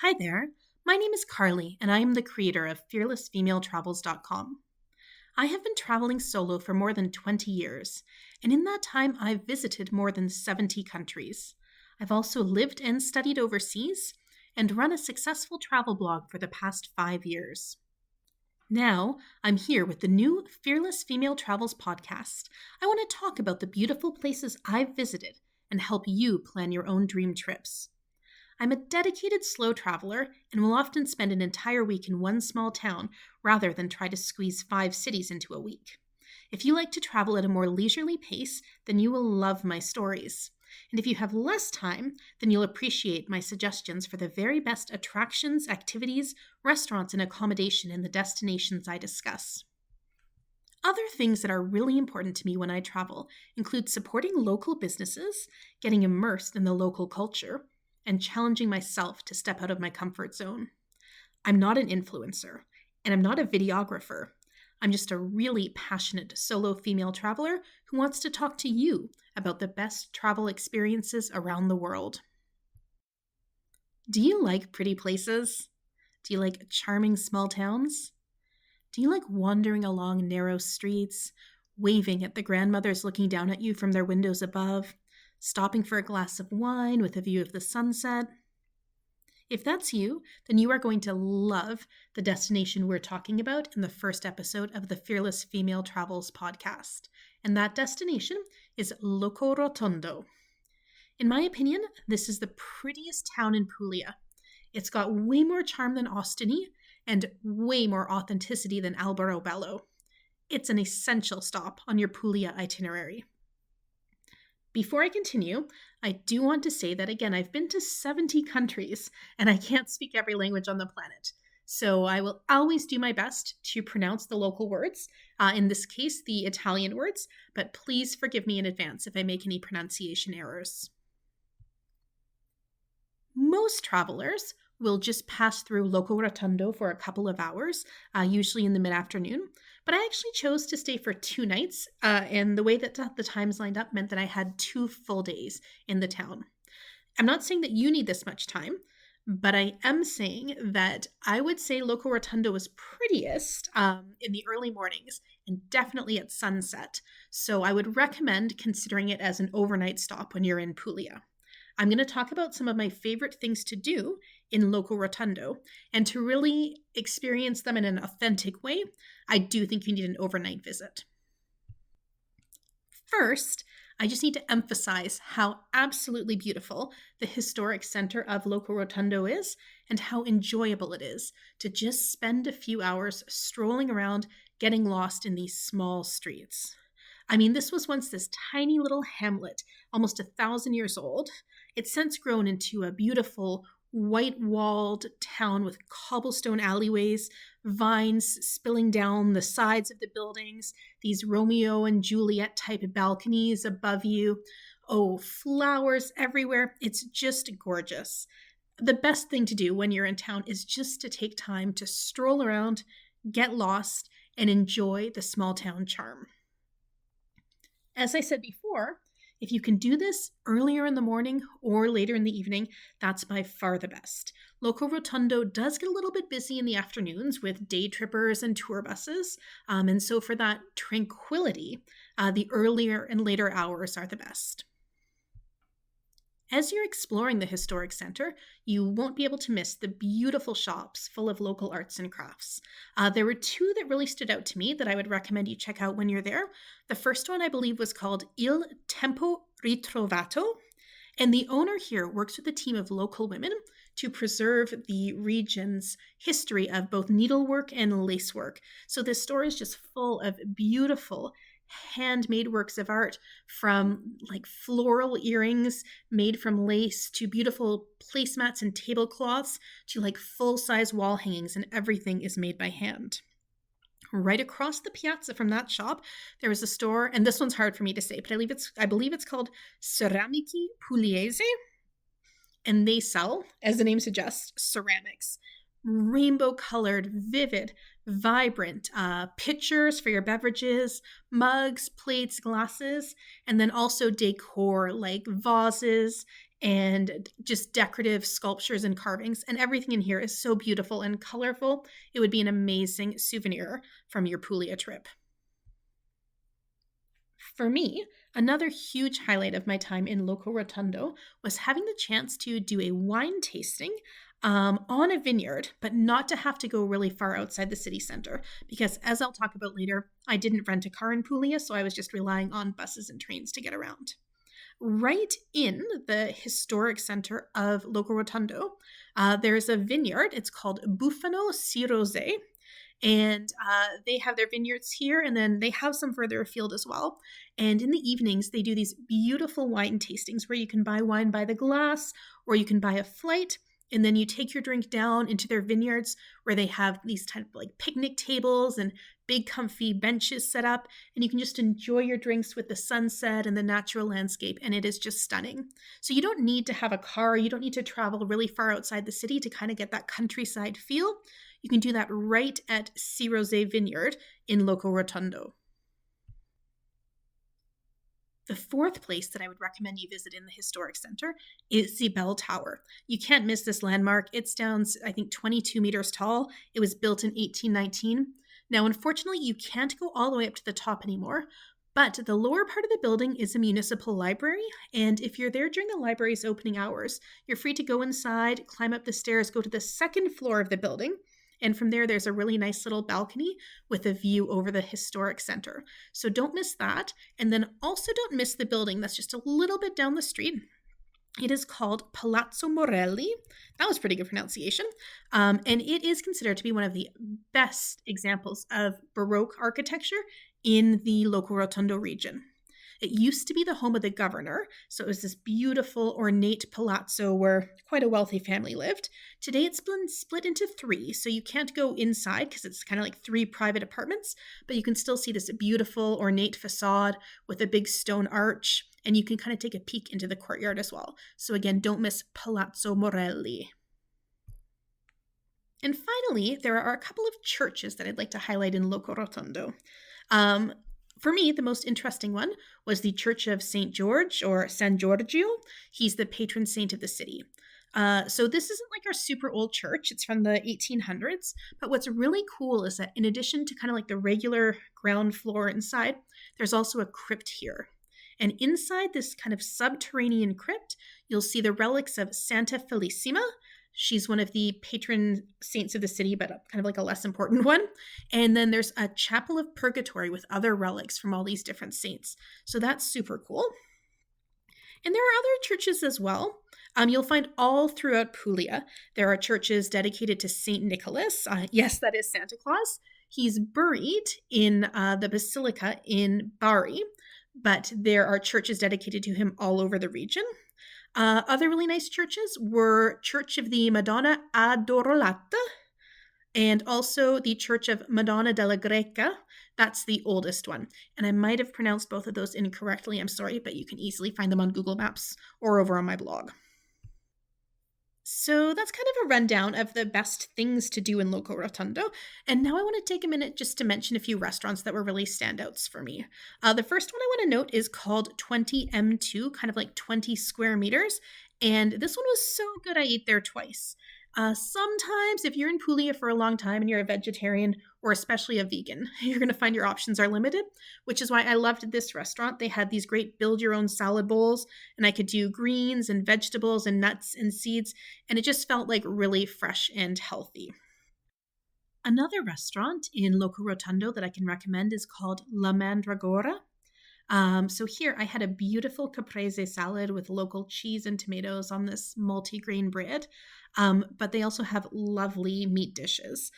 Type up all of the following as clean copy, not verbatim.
Hi there. My name is Carly, and I am the creator of fearlessfemaletravels.com. I have been traveling solo for more than 20 years, and in that time, I've visited more than 70 countries. I've also lived and studied overseas and run a successful travel blog for the past 5 years. Now, I'm here with the new Fearless Female Travels podcast. I want to talk about the beautiful places I've visited and help you plan your own dream trips. I'm a dedicated slow traveler and will often spend an entire week in one small town rather than try to squeeze 5 cities into a week. If you like to travel at a more leisurely pace, then you will love my stories. And if you have less time, then you'll appreciate my suggestions for the very best attractions, activities, restaurants, and accommodation in the destinations I discuss. Other things that are really important to me when I travel include supporting local businesses, getting immersed in the local culture, and challenging myself to step out of my comfort zone. I'm not an influencer, and I'm not a videographer. I'm just a really passionate solo female traveler who wants to talk to you about the best travel experiences around the world. Do you like pretty places? Do you like charming small towns? Do you like wandering along narrow streets, waving at the grandmothers looking down at you from their windows above, stopping for a glass of wine with a view of the sunset? If that's you, then you are going to love the destination we're talking about in the first episode of the Fearless Female Travels podcast. And that destination is Locorotondo. In my opinion, this is the prettiest town in Puglia. It's got way more charm than Ostini and way more authenticity than Alberobello. It's an essential stop on your Puglia itinerary. Before I continue, I do want to say that, again, I've been to 70 countries and I can't speak every language on the planet. So I will always do my best to pronounce the local words, in this case, the Italian words, but please forgive me in advance if I make any pronunciation errors. Most travelers will just pass through Locorotondo for a couple of hours, usually in the mid-afternoon. But I actually chose to stay for 2 nights, and the way that the times lined up meant that I had 2 full days in the town. I'm not saying that you need this much time, but I am saying that I would say Locorotondo was prettiest in the early mornings and definitely at sunset. So I would recommend considering it as an overnight stop when you're in Puglia. I'm going to talk about some of my favorite things to do in Locorotondo, and to really experience them in an authentic way, I do think you need an overnight visit. First, I just need to emphasize how absolutely beautiful the historic center of Locorotondo is and how enjoyable it is to just spend a few hours strolling around, getting lost in these small streets. I mean, this was once this tiny little hamlet, almost 1,000 years old. It's since grown into a beautiful white-walled town with cobblestone alleyways, vines spilling down the sides of the buildings, these Romeo and Juliet type balconies above you. Oh, flowers everywhere. It's just gorgeous. The best thing to do when you're in town is just to take time to stroll around, get lost, and enjoy the small town charm. As I said before, if you can do this earlier in the morning or later in the evening, that's by far the best. Locorotondo does get a little bit busy in the afternoons with day trippers and tour buses. And so for that tranquility, the earlier and later hours are the best. As you're exploring the historic center, you won't be able to miss the beautiful shops full of local arts and crafts. There were 2 that really stood out to me that I would recommend you check out when you're there. The first one, I believe, was called Il Tempo Ritrovato, and the owner here works with a team of local women to preserve the region's history of both needlework and lacework. So this store is just full of beautiful handmade works of art, from like floral earrings made from lace to beautiful placemats and tablecloths to like full-size wall hangings, and everything is made by hand. Right across the piazza from that shop, there is a store, and this one's hard for me to say, but I believe it's called Ceramiche Pugliese, and they sell, as the name suggests, ceramics. Rainbow-colored, vivid, vibrant pitchers for your beverages, mugs, plates, glasses, and then also decor like vases and just decorative sculptures and carvings. And everything in here is so beautiful and colorful. It would be an amazing souvenir from your Puglia trip. For me, another huge highlight of my time in Locorotondo was having the chance to do a wine tasting on a vineyard, but not to have to go really far outside the city center. Because as I'll talk about later, I didn't rent a car in Puglia, so I was just relying on buses and trains to get around. Right in the historic center of Locorotondo, there's a vineyard. It's called Bufano Cirose, and they have their vineyards here, and then they have some further afield as well. And in the evenings, they do these beautiful wine tastings where you can buy wine by the glass, or you can buy a flight, and then you take your drink down into their vineyards where they have these type of like picnic tables and big comfy benches set up, and you can just enjoy your drinks with the sunset and the natural landscape, and it is just stunning. So you don't need to have a car, you don't need to travel really far outside the city to kind of get that countryside feel. You can do that right at Cirose Vineyard in Locorotondo. The fourth place that I would recommend you visit in the historic center is the Bell Tower. You can't miss this landmark. It stands, I think, 22 meters tall. It was built in 1819. Now, unfortunately, you can't go all the way up to the top anymore, but the lower part of the building is a municipal library, and if you're there during the library's opening hours, you're free to go inside, climb up the stairs, go to the second floor of the building, and from there, there's a really nice little balcony with a view over the historic center. So don't miss that. And then also don't miss the building that's just a little bit down the street. It is called Palazzo Morelli. That was pretty good pronunciation. And it is considered to be one of the best examples of Baroque architecture in the Locorotondo region. It used to be the home of the governor, so it was this beautiful, ornate palazzo where quite a wealthy family lived. Today it's been split into three, so you can't go inside because it's kind of like three private apartments, but you can still see this beautiful, ornate facade with a big stone arch, and you can kind of take a peek into the courtyard as well. So again, don't miss Palazzo Morelli. And finally, there are a couple of churches that I'd like to highlight in Locorotondo. For me, the most interesting one was the Church of St. George, or San Giorgio. He's the patron saint of the city. So this isn't like our super old church. It's from the 1800s. But what's really cool is that in addition to kind of like the regular ground floor inside, there's also a crypt here. And inside this kind of subterranean crypt, you'll see the relics of Santa Felicima. She's one of the patron saints of the city, but kind of like a less important one. And then there's a chapel of purgatory with other relics from all these different saints. So that's super cool. And there are other churches as well. You'll find all throughout Puglia. There are churches dedicated to St. Nicholas. Yes, that is Santa Claus. He's buried in the Basilica in Bari, but there are churches dedicated to him all over the region. Other really nice churches were Church of the Madonna Addorolata and also the Church of Madonna della Greca. That's the oldest one. And I might have pronounced both of those incorrectly. I'm sorry, but you can easily find them on Google Maps or over on my blog. So that's kind of a rundown of the best things to do in Locorotondo. And now I want to take a minute just to mention a few restaurants that were really standouts for me. The first one I want to note is called 20M2, kind of like 20 square meters. And this one was so good I ate there twice. Sometimes if you're in Puglia for a long time and you're a vegetarian or especially a vegan, you're going to find your options are limited, which is why I loved this restaurant. They had these great build your own salad bowls, and I could do greens and vegetables and nuts and seeds, and it just felt like really fresh and healthy. Another restaurant in Locorotondo that I can recommend is called La Mandragora. So here I had a beautiful caprese salad with local cheese and tomatoes on this multi-grain bread. But they also have lovely meat dishes.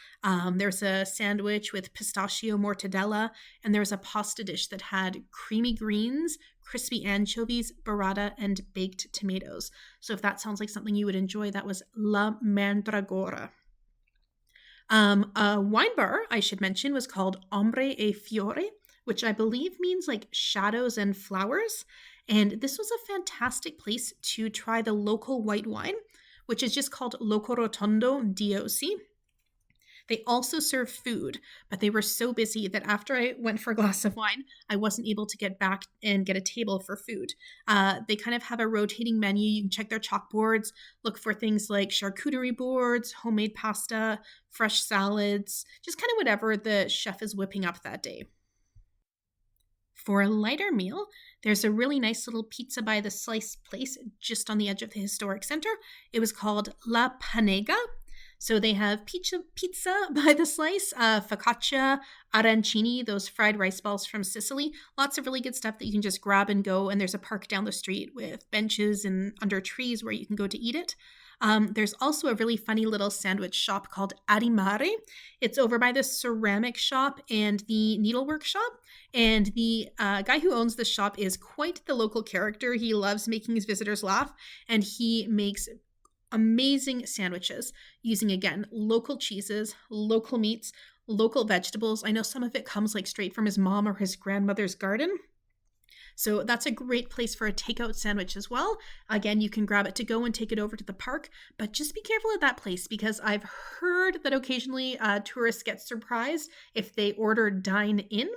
There's a sandwich with pistachio mortadella, and there's a pasta dish that had creamy greens, crispy anchovies, burrata, and baked tomatoes. So if that sounds like something you would enjoy, that was La Mandragora. A wine bar, I should mention, was called Ombre e Fiore, which I believe means like shadows and flowers. And this was a fantastic place to try the local white wine, which is just called Locorotondo DOC. They also serve food, but they were so busy that after I went for a glass of wine, I wasn't able to get back and get a table for food. They kind of have a rotating menu. You can check their chalkboards, look for things like charcuterie boards, homemade pasta, fresh salads, just kind of whatever the chef is whipping up that day. For a lighter meal, there's a really nice little pizza by the slice place just on the edge of the historic center. It was called La Panega. So they have pizza by the slice, focaccia, arancini, those fried rice balls from Sicily. Lots of really good stuff that you can just grab and go. And there's a park down the street with benches and under trees where you can go to eat it. There's also a really funny little sandwich shop called Arimare. It's over by the ceramic shop and the needlework shop. And the guy who owns the shop is quite the local character. He loves making his visitors laugh, and he makes amazing sandwiches using, again, local cheeses, local meats, local vegetables. I know some of it comes like straight from his mom or his grandmother's garden. So that's a great place for a takeout sandwich as well. Again, you can grab it to go and take it over to the park, but just be careful at that place because I've heard that occasionally tourists get surprised if they order dine in,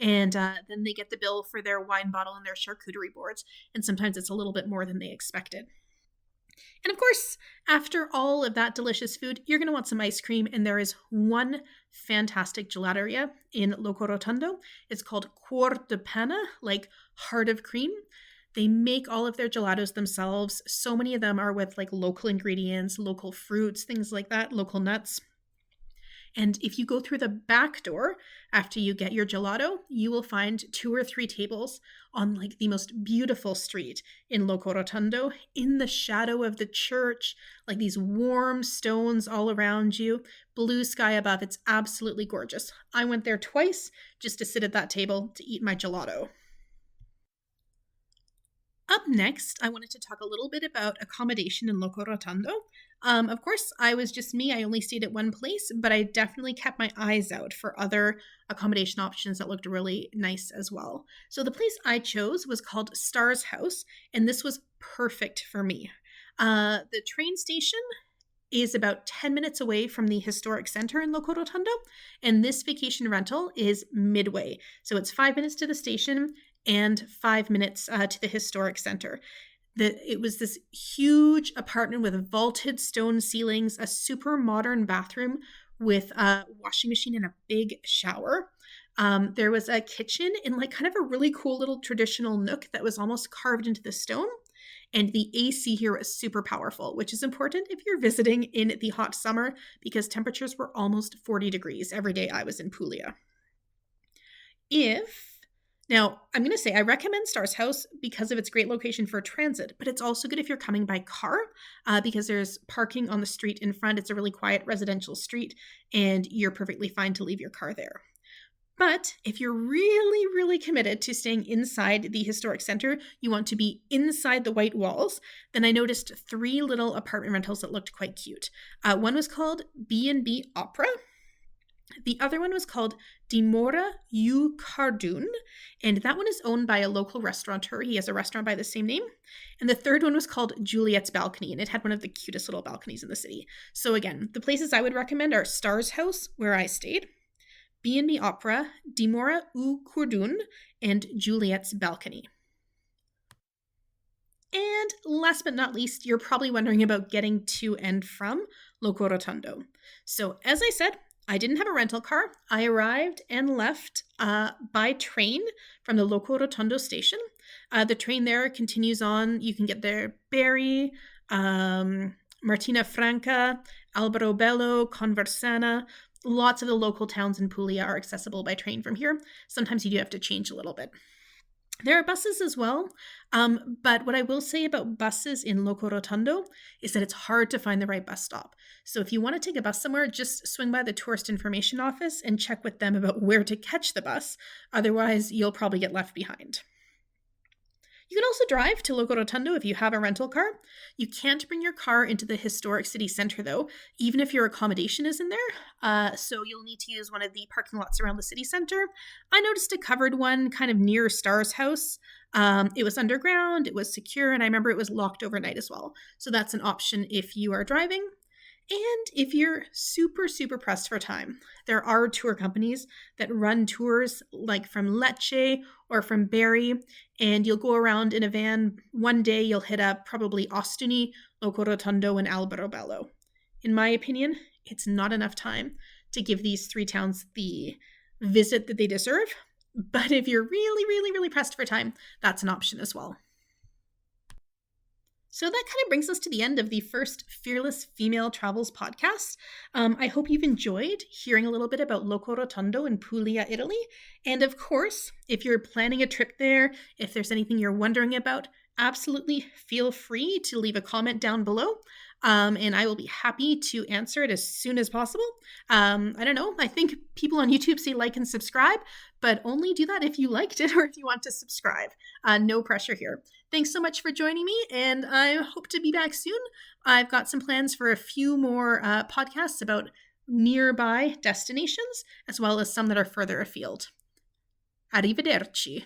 and then they get the bill for their wine bottle and their charcuterie boards. And sometimes it's a little bit more than they expected. And of course, after all of that delicious food, you're going to want some ice cream. And there is one fantastic gelateria in Locorotondo. It's called Cuor de Panna, like heart of cream. They make all of their gelatos themselves. So many of them are with like local ingredients, local fruits, things like that, local nuts. And if you go through the back door after you get your gelato, you will find 2 or 3 tables on like the most beautiful street in Locorotondo, in the shadow of the church, like these warm stones all around you, blue sky above. It's absolutely gorgeous. I went there twice just to sit at that table to eat my gelato. Up next, I wanted to talk a little bit about accommodation in Locorotondo. Of course, I was just me. I only stayed at one place, but I definitely kept my eyes out for other accommodation options that looked really nice as well. So the place I chose was called Stars House, and this was perfect for me. The train station is about 10 minutes away from the historic center in Locorotondo, and this vacation rental is midway. So it's 5 minutes to the station and 5 minutes to the historic center. It was this huge apartment with vaulted stone ceilings, a super modern bathroom with a washing machine and a big shower. There was a kitchen in like kind of a really cool little traditional nook that was almost carved into the stone. And the AC here is super powerful, which is important if you're visiting in the hot summer because temperatures were almost 40 degrees every day I was in Puglia. Now, I'm going to say I recommend Stars House because of its great location for transit, but it's also good if you're coming by car because there's parking on the street in front. It's a really quiet residential street, and you're perfectly fine to leave your car there. But if you're really, really committed to staying inside the historic center, you want to be inside the white walls, then I noticed 3 little apartment rentals that looked quite cute. One was called B&B Opera. The other one was called Dimora U Cardun, and that one is owned by a local restaurateur. He has a restaurant by the same name. And the third one was called Juliet's Balcony, and it had one of the cutest little balconies in the city. So again, the places I would recommend are Stars House, where I stayed, B&B Opera, Dimora U Cardun, and Juliet's Balcony. And last but not least, you're probably wondering about getting to and from Locorotondo. So as I said, I didn't have a rental car. I arrived and left by train from the Locorotondo station. The train there continues on. You can get there Bari, Martina Franca, Alberobello, Conversana. Lots of the local towns in Puglia are accessible by train from here. Sometimes you do have to change a little bit. There are buses as well, but what I will say about buses in Locorotondo is that it's hard to find the right bus stop. So if you want to take a bus somewhere, just swing by the tourist information office and check with them about where to catch the bus. Otherwise, you'll probably get left behind. You can also drive to Locorotondo if you have a rental car. You can't bring your car into the historic city center, though, even if your accommodation is in there. So you'll need to use one of the parking lots around the city center. I noticed a covered one kind of near Stars House. It was underground, it was secure, and I remember it was locked overnight as well. So that's an option if you are driving. And if you're super, super pressed for time, there are tour companies that run tours like from Lecce or from Bari, and you'll go around in a van. One day you'll hit up probably Ostuni, Locorotondo, and Alberobello. In my opinion, it's not enough time to give these three towns the visit that they deserve. But if you're really, really, really pressed for time, that's an option as well. So that kind of brings us to the end of the first Fearless Female Travels podcast. I hope you've enjoyed hearing a little bit about Locorotondo in Puglia, Italy. And of course, if you're planning a trip there, if there's anything you're wondering about, absolutely feel free to leave a comment down below. And I will be happy to answer it as soon as possible. I don't know. I think people on YouTube say like and subscribe, but only do that if you liked it or if you want to subscribe. No pressure here. Thanks so much for joining me, and I hope to be back soon. I've got some plans for a few more podcasts about nearby destinations, as well as some that are further afield. Arrivederci.